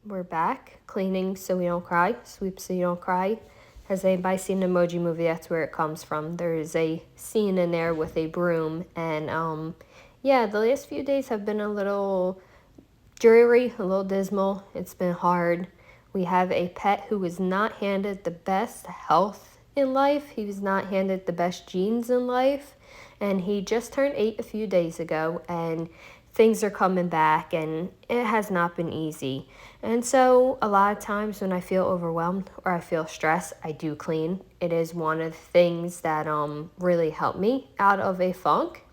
We're back, cleaning so we don't cry, sweep so you don't cry. Has anybody seen an Emoji Movie? That's where it comes from. There is a scene in there with a broom, and yeah, the last few days have been a little dreary, a little dismal. It's been hard. We have a pet who was not handed the best health in life. He was not handed the best genes in life, and he just turned 8 a few days ago, and things are coming back, and it has not been easy. And so a lot of times when I feel overwhelmed or I feel stressed, I do clean. It is one of the things that really helped me out of a funk.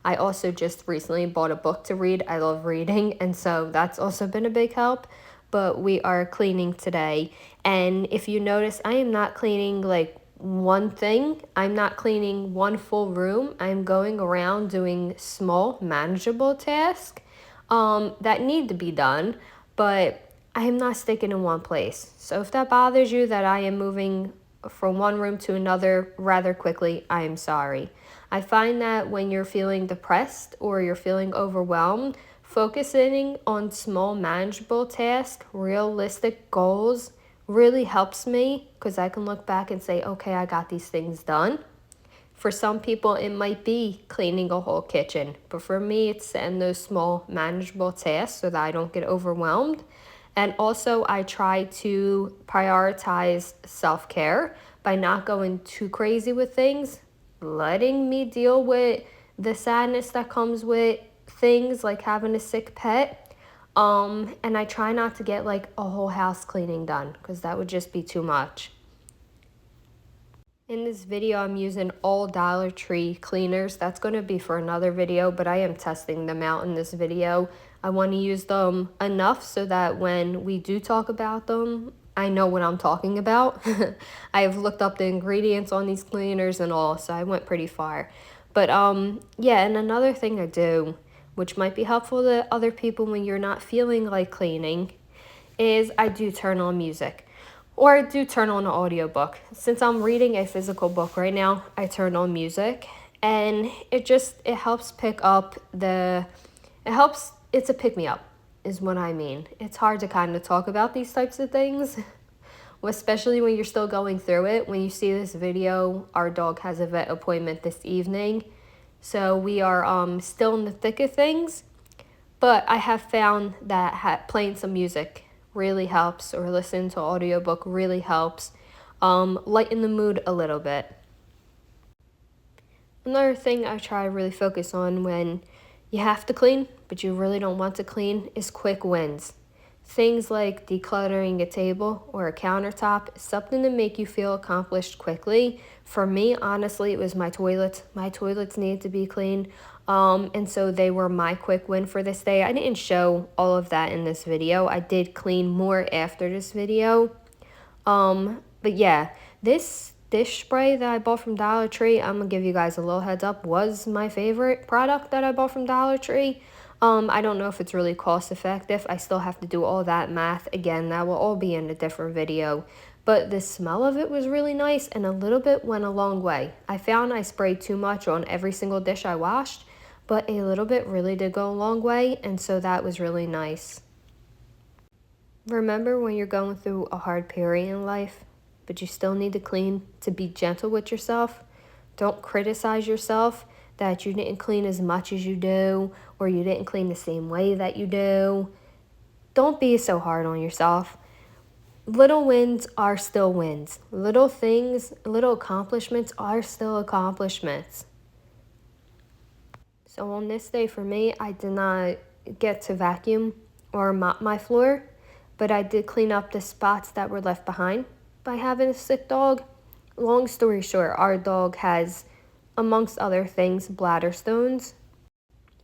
I also just recently bought a book to read. I love reading, and so that's also been a big help. But we are cleaning today, and if you notice, I am not cleaning like one thing. I'm not cleaning one full room. I'm going around doing small, manageable tasks that need to be done, but I am not sticking in one place. So if that bothers you that I am moving from one room to another rather quickly, I am sorry. I find that when you're feeling depressed or you're feeling overwhelmed, focusing on small, manageable tasks, realistic goals, really helps me because I can look back and say, okay, I got these things done. For some people, it might be cleaning a whole kitchen, but for me, it's setting those small, manageable tasks so that I don't get overwhelmed. And also, I try to prioritize self-care by not going too crazy with things, letting me deal with the sadness that comes with things like having a sick pet. And I try not to get like a whole house cleaning done because that would just be too much. In this video, I'm using all Dollar Tree cleaners. That's going to be for another video, but I am testing them out in this video. I want to use them enough so that when we do talk about them, I know what I'm talking about. I have looked up the ingredients on these cleaners and all, so I went pretty far. But yeah, and another thing I do, which might be helpful to other people when you're not feeling like cleaning, is I do turn on music. Or I do turn on an audiobook. Since I'm reading a physical book right now, I turn on music, and it helps pick up it's a pick me up is what I mean. It's hard to kind of talk about these types of things, especially when you're still going through it. When you see this video, our dog has a vet appointment this evening, so we are still in the thick of things, but I have found that playing some music really helps, or listen to audiobook really helps lighten the mood a little bit. Another thing I try to really focus on when you have to clean but you really don't want to clean is quick wins. Things like decluttering a table or a countertop is something to make you feel accomplished quickly. For me, honestly, it was my toilets. My toilets needed to be clean. And so they were my quick win for this day. I didn't show all of that in this video. I did clean more after this video. But yeah, this dish spray that I bought from Dollar Tree, I'm gonna give you guys a little heads up, was my favorite product that I bought from Dollar Tree. I don't know if it's really cost effective. I still have to do all that math. Again, that will all be in a different video. But the smell of it was really nice, and a little bit went a long way. I found I sprayed too much on every single dish I washed, but a little bit really did go a long way, and so that was really nice. Remember when you're going through a hard period in life, but you still need to clean, to be gentle with yourself? Don't criticize yourself that you didn't clean as much as you do, or you didn't clean the same way that you do. Don't be so hard on yourself. Little wins are still wins. Little things, little accomplishments are still accomplishments. So on this day for me, I did not get to vacuum or mop my floor, but I did clean up the spots that were left behind by having a sick dog. Long story short, our dog has, amongst other things, bladder stones.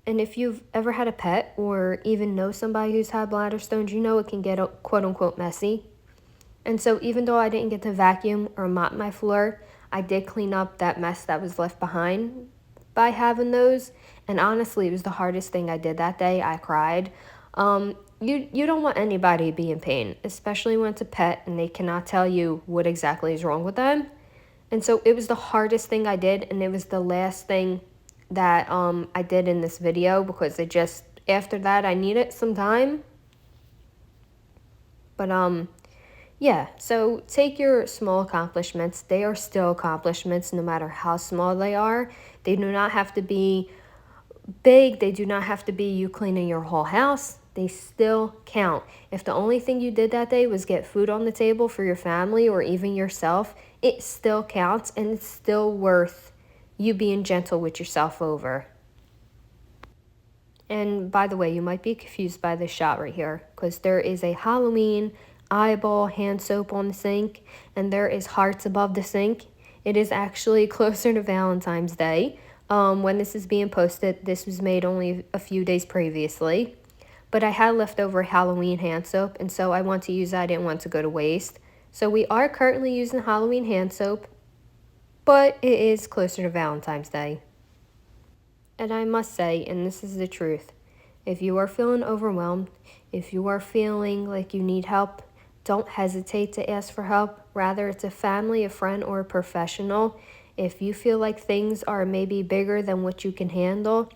And if you've ever had a pet or even know somebody who's had bladder stones, you know it can get quote-unquote messy. And so even though I didn't get to vacuum or mop my floor, I did clean up that mess that was left behind by having those. And honestly, it was the hardest thing I did that day. I cried. You don't want anybody to be in pain, especially when it's a pet and they cannot tell you what exactly is wrong with them. And so it was the hardest thing I did, and it was the last thing that I did in this video, because after that I needed some time. But yeah, so take your small accomplishments. They are still accomplishments no matter how small they are. They do not have to be big. They do not have to be you cleaning your whole house. They still count. If the only thing you did that day was get food on the table for your family or even yourself, it still counts, and it's still worth you being gentle with yourself over. And by the way, you might be confused by this shot right here because there is a Halloween eyeball hand soap on the sink and there is hearts above the sink. It is actually closer to Valentine's Day. When this is being posted, this was made only a few days previously. But I had leftover Halloween hand soap, and so I want to use that. I didn't want to go to waste. So we are currently using Halloween hand soap, but it is closer to Valentine's Day. And I must say, and this is the truth, if you are feeling overwhelmed, if you are feeling like you need help, don't hesitate to ask for help. Rather, it's a family, a friend, or a professional. If you feel like things are maybe bigger than what you can handle,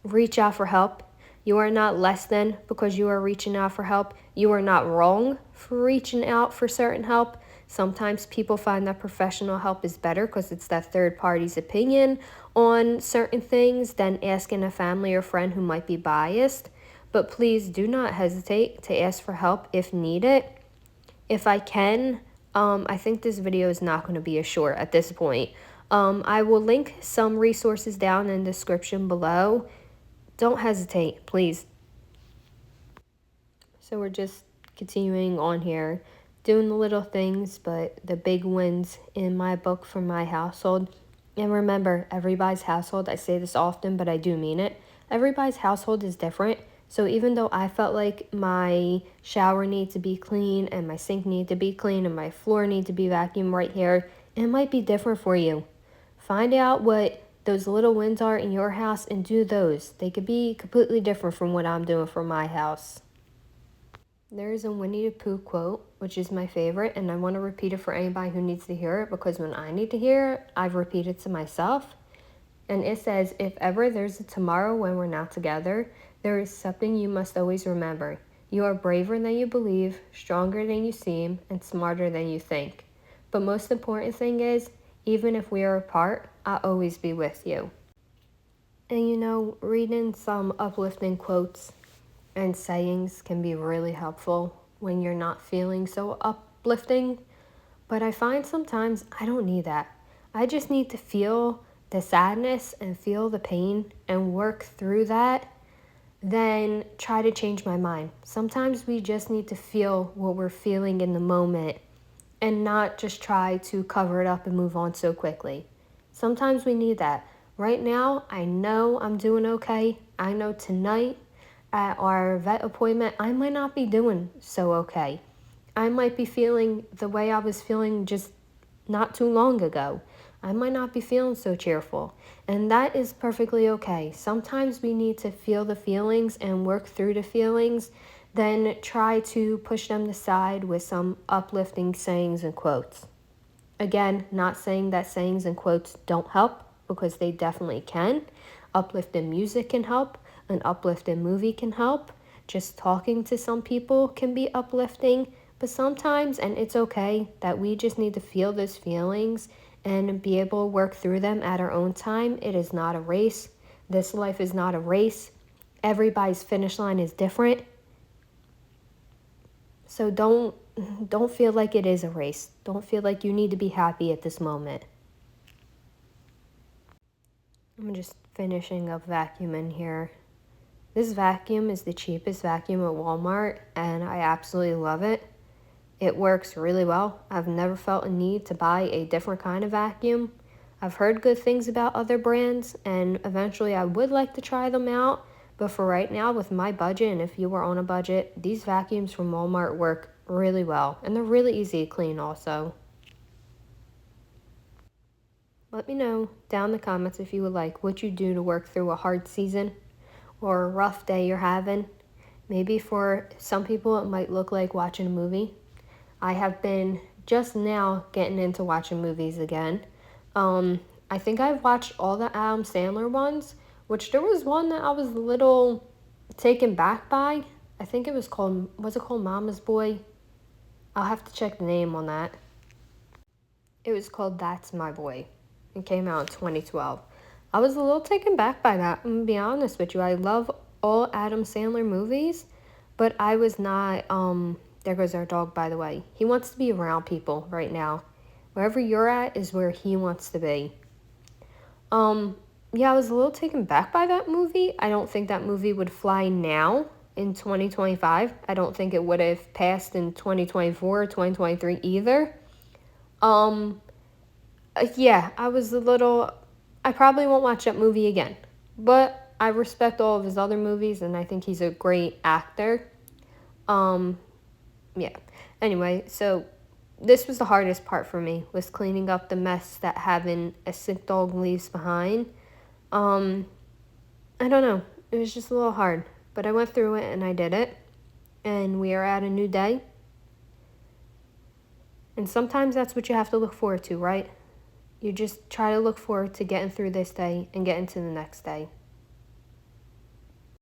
reach out for help. You are not less than because you are reaching out for help. You are not wrong for reaching out for certain help. Sometimes people find that professional help is better because it's that third party's opinion on certain things than asking a family or friend who might be biased. But please do not hesitate to ask for help if needed. If I can, I think this video is not going to be a short at this point. I will link some resources down in the description below. Don't hesitate, please. So we're just continuing on here, doing the little things, but the big wins in my book for my household. And remember, everybody's household, I say this often, but I do mean it. Everybody's household is different. So even though I felt like my shower needs to be clean and my sink needs to be clean and my floor needs to be vacuumed right here, it might be different for you. Find out what those little wins are in your house and do those. They could be completely different from what I'm doing for my house. There is a Winnie the Pooh quote, which is my favorite, and I want to repeat it for anybody who needs to hear it because when I need to hear it, I've repeated it to myself. And it says, if ever there's a tomorrow when we're not together, there is something you must always remember. You are braver than you believe, stronger than you seem, and smarter than you think. But most important thing is, even if we are apart, I'll always be with you. And you know, reading some uplifting quotes and sayings can be really helpful when you're not feeling so uplifting. But I find sometimes I don't need that. I just need to feel the sadness and feel the pain and work through that, then try to change my mind. Sometimes we just need to feel what we're feeling in the moment and not just try to cover it up and move on so quickly. Sometimes we need that. Right now, I know I'm doing okay. I know tonight at our vet appointment, I might not be doing so okay. I might be feeling the way I was feeling just not too long ago. I might not be feeling so cheerful. And that is perfectly okay. Sometimes we need to feel the feelings and work through the feelings, then try to push them aside with some uplifting sayings and quotes. Again, not saying that sayings and quotes don't help, because they definitely can. Uplifting music can help. An uplifting movie can help. Just talking to some people can be uplifting. But sometimes, and it's okay, that we just need to feel those feelings and be able to work through them at our own time. It is not a race. This life is not a race. Everybody's finish line is different. So don't feel like it is a race. Don't feel like you need to be happy at this moment. I'm just finishing up vacuuming here. This vacuum is the cheapest vacuum at Walmart, and I absolutely love it. It works really well. I've never felt a need to buy a different kind of vacuum. I've heard good things about other brands, and eventually I would like to try them out. But for right now, with my budget, and if you were on a budget, these vacuums from Walmart work really well, and they're really easy to clean also. Let me know down in the comments if you would like what you do to work through a hard season or a rough day you're having. Maybe for some people it might look like watching a movie. I have been just now getting into watching movies again. I think I've watched all the Adam Sandler ones, which there was one that I was a little taken back by. I think it was called Mama's Boy? I'll have to check the name on that. It was called That's My Boy. It came out in 2012. I was a little taken back by that, I'm gonna be honest with you. I love all Adam Sandler movies, but I was not, there goes our dog, by the way. He wants to be around people right now. Wherever you're at is where he wants to be. Yeah, I was a little taken back by that movie. I don't think that movie would fly now in 2025. I don't think it would have passed in 2024 or 2023 either. Yeah, I was a little. I probably won't watch that movie again. But I respect all of his other movies, and I think he's a great actor. Um, yeah. Anyway, so this was the hardest part for me, was cleaning up the mess that having a sick dog leaves behind. Um, I don't know. It was just a little hard, but I went through it and I did it. And we are at a new day. And sometimes that's what you have to look forward to, right? You just try to look forward to getting through this day and getting to the next day.